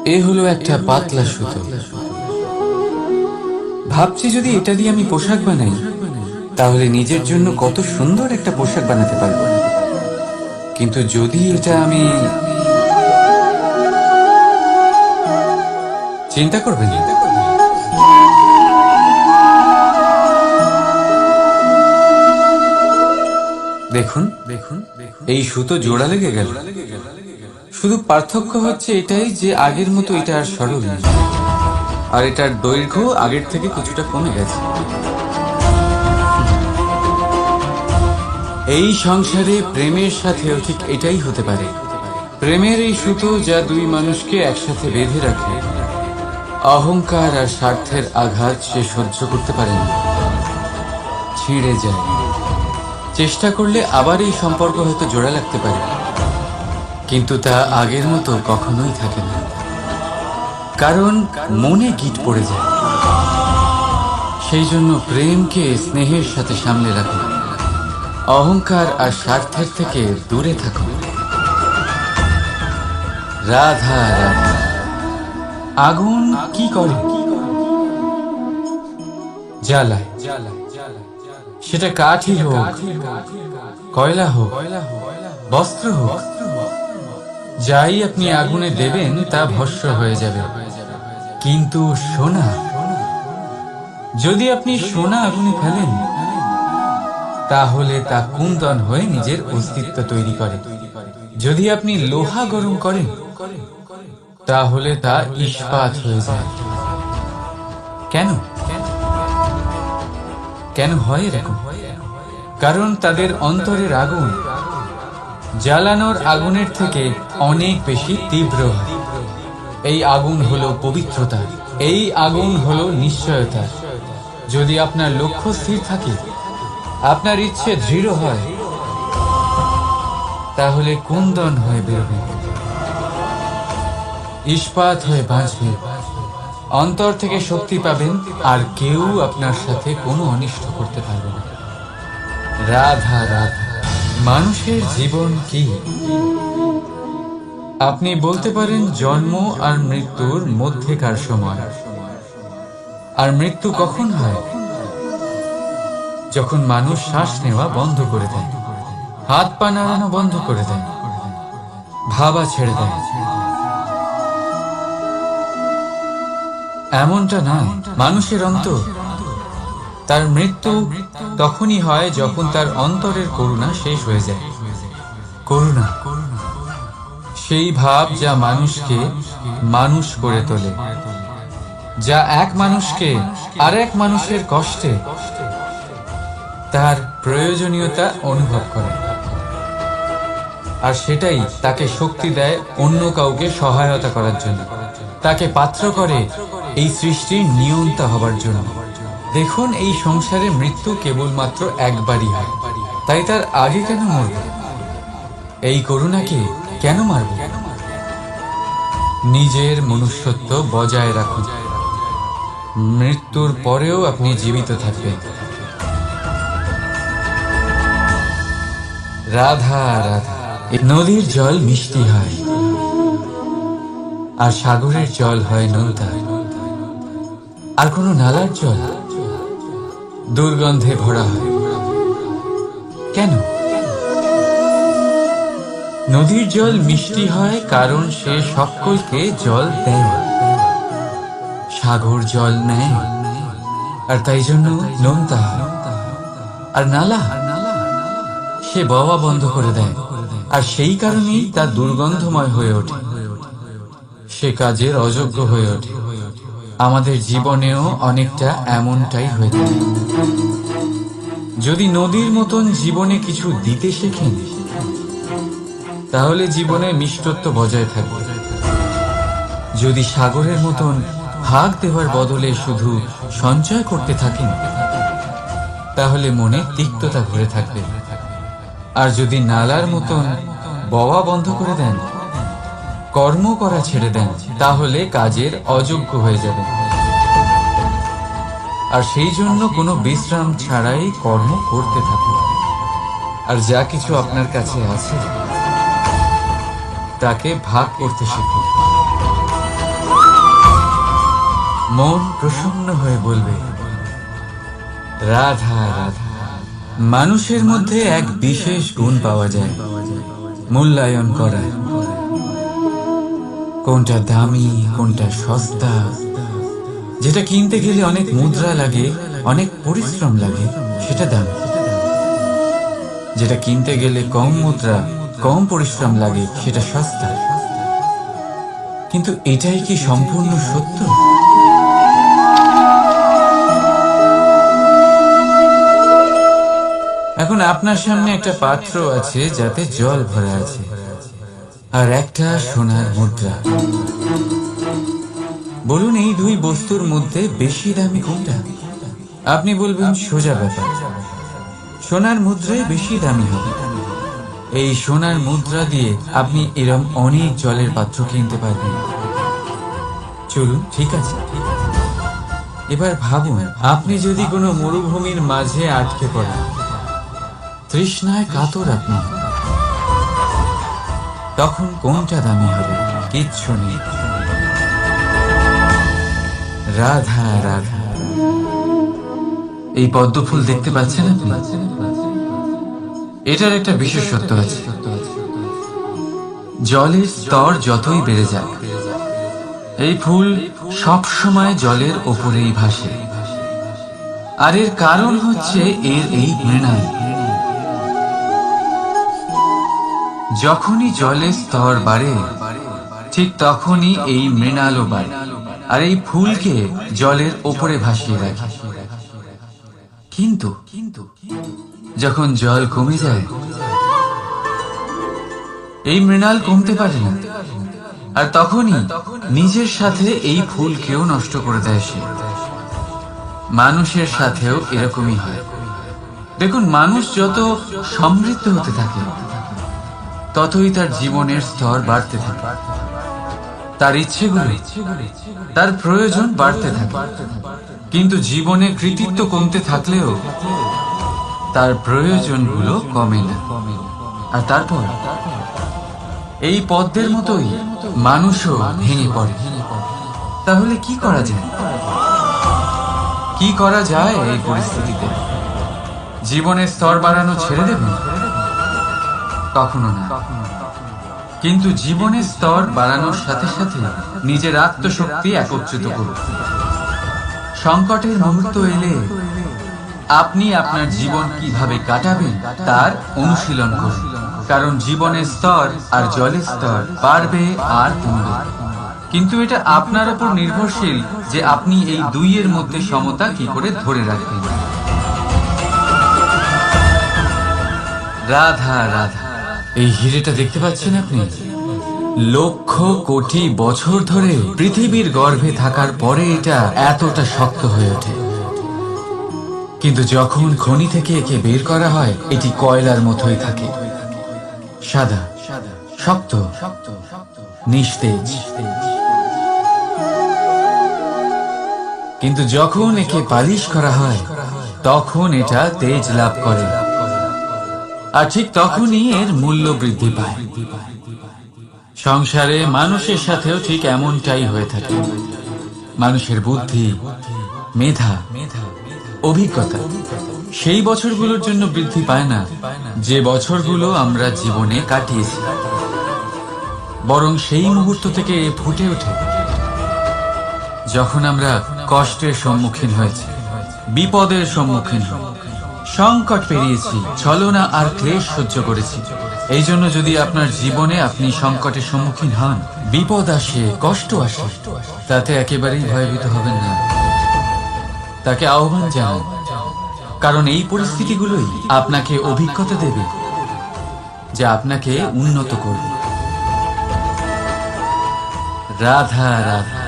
এ হলো একটা পাতলা সুতো। ভাবছি যদি এটা দিয়ে আমি পোশাক বানাই তাহলে নিজের জন্য কত সুন্দর একটা পোশাক বানাতে পারবো। কিন্তু যদি এটা আমি চিন্তা করবেন, দেখুন দেখুন এই সুতো জোড়া লেগে গেল। শুধু পার্থক্য হচ্ছে এটাই যে আগের মতো এটা আর সরল নেই, আর এটার দৈর্ঘ্য আগের থেকে কিছুটা কমে গেছে। এই সংসারে প্রেমের সাথেও ঠিক এটাই হতে পারে। প্রেমের এই সুতো যা দুই মানুষকে একসাথে বেঁধে রাখে, অহংকার আর স্বার্থের আঘাত সে সহ্য করতে পারে না, ছিঁড়ে যায়। চেষ্টা করলে আবার এই সম্পর্ক হয়তো জোড়া লাগতে পারে, কিন্তু তা আগের মতো কখনোই থাকে না, কারণ মনে গিট পড়ে যায়। সেই জন্য প্রেমকে স্নেহের সাথে সামলে রাখুন, অহংকার আর স্বার্থের থেকে দূরে থাকুন। রাধা রাধা। আগুন কি করে? জ্বালায়। সেটা কাঠই হোক, কয়লা হোক, বস্ত্র হোক, যাই আপনি আগুনে দেবেন তা ভস্ম হয়ে যাবে। কিন্তু সোনা, যদি আপনি সোনা আগুনে ফেলেন তাহলে তা কুন্দন হয়ে নিজের অস্তিত্ব তৈরি করে। যদি আপনি লোহা গরম করেন তাহলে তা ইস্পাত হয়ে যায়। কেন কেন হয় এরকম? কারণ তাদের অন্তরের আগুন জ্বালানোর আগুনের থেকে অনেক বেশি তীব্র হয়। এই আগুন হলো পবিত্রতা, এই আগুন হলো নিশ্চয়তা। যদি আপনার লক্ষ্য স্থির থাকে, আপনার ইচ্ছে দৃঢ় হয়, তাহলে কুন্দন হয়ে বেরোবে, ইস্পাত হয়ে বাঁচবে, অন্তর থেকে শক্তি পাবেন, আর কেউ আপনার সাথে কোনো অনিষ্ট করতে পারবে না। রাধা রাধা। মানুষের জীবন কি? আপনি বলতে পারেন জন্ম আর মৃত্যুর মধ্যেকার সময়। আর মৃত্যু কখন হয়? যখন মানুষ শ্বাস নেওয়া বন্ধ করে দেয়, হাত পা নাড়ানো বন্ধ করে দেয়, ভাবা ছেড়ে দেয়। এমনটা নয়, মানুষের অন্তর। তার মৃত্যু তখনই হয় যখন তার অন্তরের করুণা শেষ হয়ে যায়। করুণা, সেই ভাব যা মানুষকে মানুষ করে তোলে, যা এক মানুষকে আরেক মানুষের কষ্টে তার প্রয়োজনীয়তা অনুভব করে, আর সেটাই তাকে শক্তি দেয় অন্য কাউকে সহায়তা করার জন্য, তাকে পাত্র করে এই সৃষ্টির নিয়ন্তা হবার জন্য। দেখুন, এই সংসারে মৃত্যু কেবলমাত্র একবারই হয়, তাই তার আগে কেন মরব? এই করুণাকে কেন মারব? নিজের মনুষ্যত্ব বজায় রাখুন, মৃত্যুর পরেও আপনি জীবিত থাকবেন। রাধা রাধা। নদীর জল মিষ্টি হয় আর সাগরের জল হয় নোনতা, আর কোন নালার জল দুর্গন্ধে ভরা হয়। কেন? নদীর জল মিষ্টি হয় কারণ সে সকলকে জল দেয়, সাগর জল নেয়, আর তাই জন্য নোনতা হয়। আর নালা, সে বওয়া বন্ধ করে দেয়, আর সেই কারণেই তা দুর্গন্ধময় হয়ে ওঠে, সে কাজের অযোগ্য হয়ে ওঠে। আমাদের জীবনেও অনেকটা এমনটাই হয়ে থাকে। যদি নদীর মতন জীবনে কিছু দিতে শেখেন তাহলে জীবনে মিষ্টত্ব বজায় থাকবে। যদি সাগরের মতন ভাগ দেওয়ার বদলে শুধু সঞ্চয় করতে থাকেন তাহলে মনে তিক্ততা ভরে থাকবে। আর যদি নালার মতন বওয়া বন্ধ করে দেন, কর্ম করা ছেড়ে দেন, তাহলে কাজের অযোগ্য হয়ে যাবে। আর সেই জন্য কোনো বিশ্রাম ছাড়াই কর্ম করতে থাকুন। আর যা কিছু আপনার কাছে আছে তাকে ভাগ করতে শিখুন। মন প্রসন্ন হয়ে বলবে, রাধা রাধা। মানুষের মধ্যে এক বিশেষ গুণ পাওয়া যায়, মূল্যায়ন করা। কোনটা দামি, কোনটা সস্তা, যেটা কিনতে গেলে অনেক মুদ্রা লাগে, অনেক পরিশ্রম লাগে, সেটা দামি। যেটা কিনতে গেলে কম মুদ্রা, কম পরিশ্রম লাগে, সেটা সস্তা। কিন্তু এটাই কি সম্পূর্ণ সত্য? এখন আপনার সামনে একটা পাত্র আছে যাতে জল ভরা আছে, আর একটা সোনার মুদ্রা। বলুন, এই দুই বস্তুর মধ্যে বেশি দামি কোনটা? আপনি বলবেন সোজা ব্যাপার, সোনার মুদ্রাই বেশি দামি হবে। এই সোনার মুদ্রা দিয়ে আপনি এরম অনেক জলের পাত্র কিনতে পারবেন। চলুন, ঠিক আছে। এবার ভাবুন, আপনি যদি কোনো মরুভূমির মাঝে আটকে পড়েন, তৃষ্ণায় কাতর আপনি, তখন কোনটা দামি হবে? কিচ্ছু নেই। রাধা রাধা। এই পদ্ম ফুল দেখতে পাচ্ছেন আপনি? এটার একটা বিশেষত্ব আছে। জলের স্তর যতই বেড়ে যায়, এই ফুল সব সময় জলের ওপরেই ভাসে। আর এর কারণ হচ্ছে এর এই মৃণাল। যখনই জলের স্তর বাড়ে, ঠিক তখনই এই মৃণালও বাড়ে, আর এই ফুলকে জলের ওপরে ভাসিয়ে রাখে। কিন্তু যখন জল কমে যায়, এই মৃণাল কমতে পারে না, আর তখনই নিজের সাথে এই ফুলকেও নষ্ট করে দেয় সে। মানুষের সাথেও এরকমই হয়। দেখুন, মানুষ যত সমৃদ্ধ হতে থাকে, ততই তার জীবনের স্তর বাড়তে থাকে, তার ইচ্ছেগুলো, তার প্রয়োজন বাড়তে থাকে। কিন্তু জীবনে কৃতিত্ব কমতে থাকলেও তার প্রয়োজনগুলো কমে না। আর তারপর এই পদ্মের মতোই মানুষও ভেঙে পড়ে। তাহলে কি করা যায়? কি করা যায় এই পরিস্থিতিতে? জীবনের স্তর বাড়ানো ছেড়ে দেবেন? কখনো না। কিন্তু জীবনের স্তর বাড়ানোর সাথে সাথে নিজের আত্মশক্তি একত্রিত করুন। সংকটের মুহূর্ত এলে আপনি আপনার জীবন কিভাবে কাটাবেন তার অনুশীলন করুন। কারণ জীবনের স্তর আর জলের স্তর বাড়বে আর কমবে, কিন্তু এটা আপনার উপর নির্ভরশীল যে আপনি এই দুইয়ের মধ্যে সমতা কি করে ধরে রাখবেন। রাধা রাধা। এই হিরেটা দেখতে পাচ্ছেন আপনি? লক্ষ কোটি বছর ধরে পৃথিবীর গর্ভে থাকার পরে এটা এতটা শক্ত হয়ে ওঠে। কিন্তু যখন খনি থেকে একে বের করা হয়, এটি কয়লার মতোই থাকে, সাদা, শক্ত, নিস্তেজ। কিন্তু যখন একে পালিশ করা হয়, তখন এটা তেজ লাভ করে, আর ঠিক তখনই এর মূল্য বৃদ্ধি পায়। সংসারে মানুষের সাথেও ঠিক এমনটাই হয়ে থাকে। মানুষের বুদ্ধি, মেধা, অভিজ্ঞতা সেই বছরগুলোর জন্য বৃদ্ধি পায় না যে বছরগুলো আমরা জীবনে কাটিয়েছি, বরং সেই মুহূর্ত থেকে ফুটে ওঠে যখন আমরা কষ্টের সম্মুখীন হয়েছি, বিপদের সম্মুখীন হয়েছি, সংকট পেরিয়েছি, ছলনা আর ক্লেশ সহ্য করেছি। এই জন্য যদি আপনার জীবনে আপনি সংকটের সম্মুখীন হন, বিপদ আসে, কষ্ট আসে, তাতে একেবারেই ভয়ভীত হবেন না। তাকে আহ্বান জানান, কারণ এই পরিস্থিতিগুলোই আপনাকে অভিজ্ঞতা দেবে, যা আপনাকে উন্নত করবে। রাধা রাধা।